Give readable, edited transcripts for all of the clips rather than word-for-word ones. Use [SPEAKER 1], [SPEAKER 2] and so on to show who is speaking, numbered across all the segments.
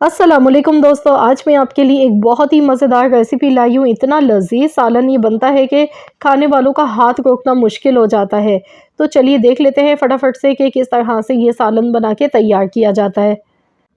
[SPEAKER 1] अस्सलामुअलैकुम दोस्तों, आज मैं आपके लिए एक बहुत ही मज़ेदार रेसिपी लाई हूँ। इतना लज़ीज़ सालन ये बनता है कि खाने वालों का हाथ रोकना मुश्किल हो जाता है। तो चलिए देख लेते हैं फटाफट से कि किस तरह से ये सालन बना के तैयार किया जाता है।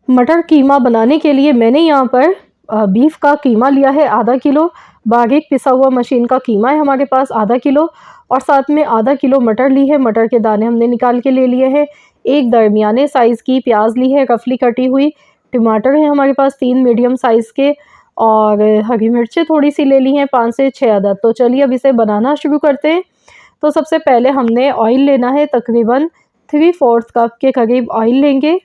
[SPEAKER 1] मटर कीमा बनाने के लिए मैंने यहाँ पर बीफ का कीमा लिया है आधा किलो, बारीक पिसा हुआ मशीन का कीमा है हमारे पास आधा किलो, और साथ में आधा किलो मटर ली है। मटर के दाने हमने निकाल के ले लिए हैं। एक दरमियाने साइज़ की प्याज ली है रफली कटी हुई। टमाटर है हमारे पास 3 मीडियम साइज़ के, और हरी मिर्चें थोड़ी सी ले ली हैं 5 से 6 अदद। तो चलिए अब इसे बनाना शुरू करते हैं। तो सबसे पहले हमने ऑयल लेना है, तकरीबन 3/4 कप के करीब ऑयल लेंगे,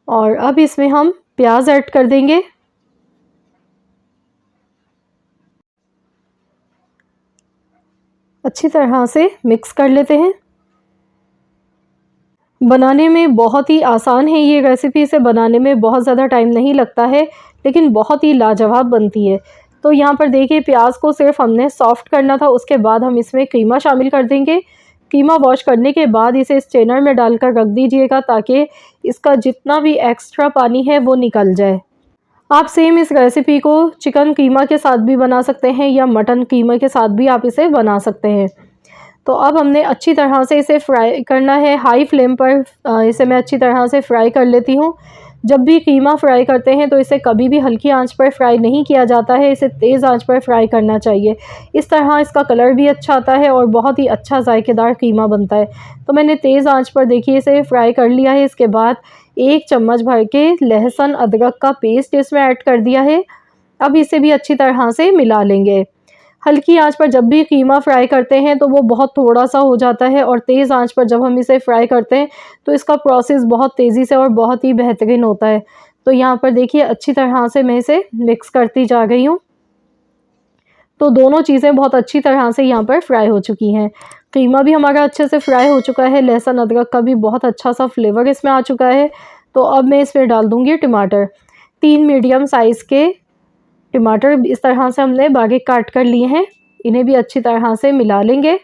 [SPEAKER 1] और अब इसमें हम प्याज ऐड कर देंगे। अच्छी तरह से मिक्स कर लेते हैं। बनाने में बहुत ही आसान है ये रेसिपी, इसे बनाने में बहुत ज़्यादा टाइम नहीं लगता है, लेकिन बहुत ही लाजवाब बनती है। तो यहाँ पर देखिए प्याज को सिर्फ हमने सॉफ्ट करना था, उसके बाद हम इसमें कीमा शामिल कर देंगे। कीमा वॉश करने के बाद इसे स्ट्रेनर में डालकर रख दीजिएगा, ताकि इसका जितना भी एक्स्ट्रा पानी है वो निकल जाए। आप सेम इस रेसिपी को चिकन कीमा के साथ भी बना सकते हैं, या मटन कीमा के साथ भी आप इसे बना सकते हैं। तो अब हमने अच्छी तरह से इसे फ्राई करना है, हाई फ्लेम पर इसे मैं अच्छी तरह से फ्राई कर लेती हूँ। जब भी कीमा फ्राई करते हैं तो इसे कभी भी हल्की आंच पर फ्राई नहीं किया जाता है, इसे तेज़ आंच पर फ्राई करना चाहिए। इस तरह इसका कलर भी अच्छा आता है और बहुत ही अच्छा जायकेदार कीमा बनता है। तो मैंने तेज़ आंच पर देखिए इसे फ्राई कर लिया है। इसके बाद 1 चम्मच भर के लहसुन अदरक का पेस्ट इसमें ऐड कर दिया है। अब इसे भी अच्छी तरह से मिला लेंगे। हल्की आंच पर जब भी कीमा फ्राई करते हैं तो वो बहुत थोड़ा-सा हो जाता है, और तेज़ आंच पर जब हम इसे फ्राई करते हैं तो इसका प्रोसेस बहुत तेज़ी से और बहुत ही बेहतरीन होता है। तो यहाँ पर देखिए अच्छी तरह से मैं इसे मिक्स करती जा रही हूँ। तो दोनों चीज़ें बहुत अच्छी तरह से यहाँ पर फ्राई हो चुकी हैं। कीमा भी हमारा अच्छे से फ्राई हो चुका है, लहसुन अदरक का भी बहुत अच्छा-सा फ्लेवर इसमें आ चुका है। तो अब मैं इसमें डाल दूँगी टमाटर। 3 मीडियम साइज़ के टमाटर इस तरह से हमने बारीक काट कर लिए हैं। इन्हें भी अच्छी तरह से मिला लेंगे।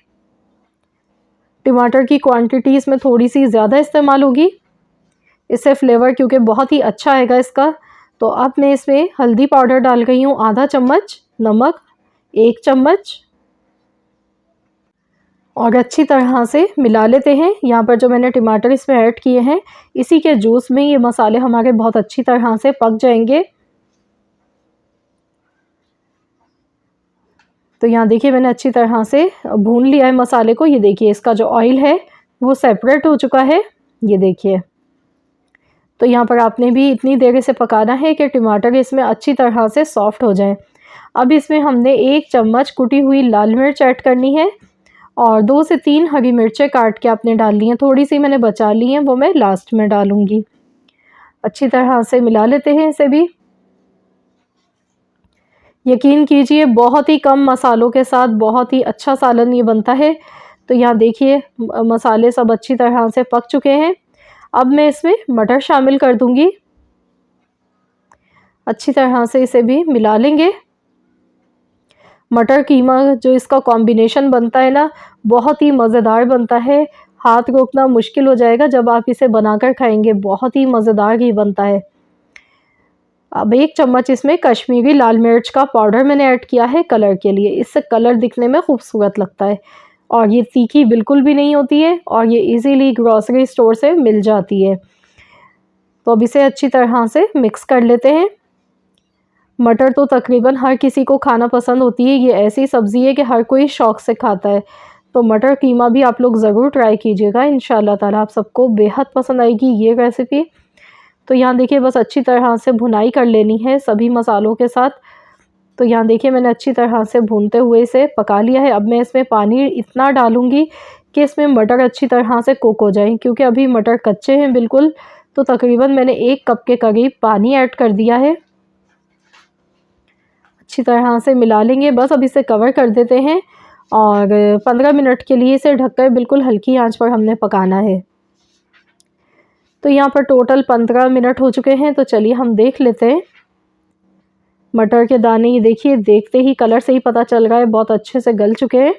[SPEAKER 1] टमाटर की क्वांटिटी इसमें थोड़ी-सी ज़्यादा इस्तेमाल होगी, इससे फ्लेवर क्योंकि बहुत ही अच्छा आएगा इसका। तो अब मैं इसमें हल्दी पाउडर डाल रही हूँ आधा चम्मच, नमक 1 चम्मच, और अच्छी तरह से मिला लेते हैं। यहाँ पर जो मैंने टमाटर इसमें ऐड किए हैं, इसी के जूस में ये मसाले हमारे बहुत अच्छी तरह से पक जाएंगे। तो यहाँ देखिए मैंने अच्छी तरह से भून लिया है मसाले को। ये देखिए इसका जो ऑयल है वो सेपरेट हो चुका है, ये देखिए। तो यहाँ पर आपने भी इतनी देर इसे पकाना है कि टमाटर इसमें अच्छी तरह से सॉफ्ट हो जाएं। अब इसमें हमने 1 चम्मच कुटी हुई लाल मिर्च ऐड करनी है, और 2 से 3 हरी मिर्चें काट के आपने डाल ली हैं। थोड़ी सी मैंने बचा ली हैं, वो मैं लास्ट में डालूँगी। अच्छी तरह से मिला लेते हैं इसे भी। यकीन कीजिए बहुत ही कम मसालों के साथ बहुत ही अच्छा सालन ये बनता है। तो यहाँ देखिए मसाले सब अच्छी तरह से पक चुके हैं। अब मैं इसमें मटर शामिल कर दूंगी। अच्छी तरह से इसे भी मिला लेंगे। मटर कीमा जो इसका कॉम्बिनेशन बनता है ना, बहुत ही मज़ेदार बनता है। हाथ रोकना मुश्किल हो जाएगा जब आप इसे बनाकर खाएंगे, बहुत ही मज़ेदार ही बनता है। अब 1 चम्मच इसमें कश्मीरी लाल मिर्च का पाउडर मैंने ऐड किया है कलर के लिए, इससे कलर दिखने में खूबसूरत लगता है, और ये तीखी बिल्कुल भी नहीं होती है, और ये इजीली ग्रोसरी स्टोर से मिल जाती है। तो अब इसे अच्छी तरह से मिक्स कर लेते हैं। मटर तो तकरीबन हर किसी को खाना पसंद होती है, ये ऐसी सब्ज़ी है कि हर कोई शौक़ से खाता है। तो मटर कीमा भी आप लोग ज़रूर ट्राई कीजिएगा, इंशाल्लाह ताला आप सबको बेहद पसंद आएगी ये रेसिपी। तो यहाँ देखिए बस अच्छी तरह से भुनाई कर लेनी है सभी मसालों के साथ। तो यहाँ देखिए मैंने अच्छी तरह से भूनते हुए इसे पका लिया है। अब मैं इसमें पानी इतना डालूँगी कि इसमें मटर अच्छी तरह से कुक हो जाएँ, क्योंकि अभी मटर कच्चे हैं बिल्कुल। तो तकरीबन मैंने 1 कप के करीब पानी ऐड कर दिया है। अच्छी तरह से मिला लेंगे। बस अब इसे कवर कर देते हैं, और 15 मिनट के लिए इसे ढककर बिल्कुल हल्की आंच पर हमने पकाना है। तो यहाँ पर टोटल 15 मिनट हो चुके हैं। तो चलिए हम देख लेते हैं। मटर के दाने ये देखिए, देखते ही कलर से ही पता चल रहा है बहुत अच्छे से गल चुके हैं।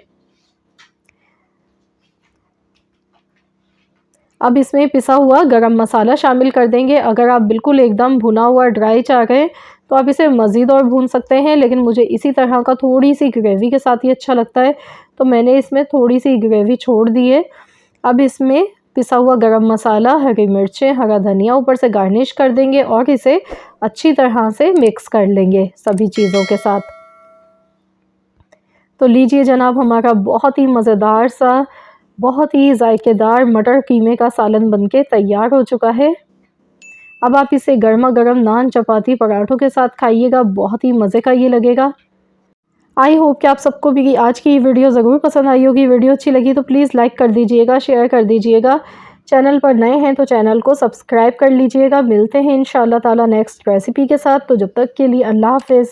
[SPEAKER 1] अब इसमें पिसा हुआ गरम मसाला शामिल कर देंगे। अगर आप बिल्कुल एकदम भुना हुआ ड्राई चाह रहे हैं तो आप इसे मज़ीद और भून सकते हैं, लेकिन मुझे इसी तरह का थोड़ी सी ग्रेवी के साथ ही अच्छा लगता है, तो मैंने इसमें थोड़ी सी ग्रेवी छोड़ दी है। अब इसमें पिसा हुआ गरम मसाला, हरी मिर्चें, हरा धनिया ऊपर से गार्निश कर देंगे और इसे अच्छी तरह से मिक्स कर लेंगे सभी चीज़ों के साथ। तो लीजिए जनाब, हमारा बहुत ही मज़ेदार सा, बहुत ही जायकेदार मटर कीमे का सालन बनके तैयार हो चुका है। अब आप इसे गर्मा गर्म नान, चपाती, पराठों के साथ खाइएगा, बहुत ही मज़े का ये लगेगा। आई होप कि आप सबको भी आज की वीडियो ज़रूर पसंद आई होगी। वीडियो अच्छी लगी तो प्लीज़ लाइक कर दीजिएगा, शेयर कर दीजिएगा। चैनल पर नए हैं तो चैनल को सब्सक्राइब कर लीजिएगा। मिलते हैं इंशाअल्लाह ताला नेक्स्ट रेसिपी के साथ। तो जब तक के लिए अल्लाह हाफ़िज़।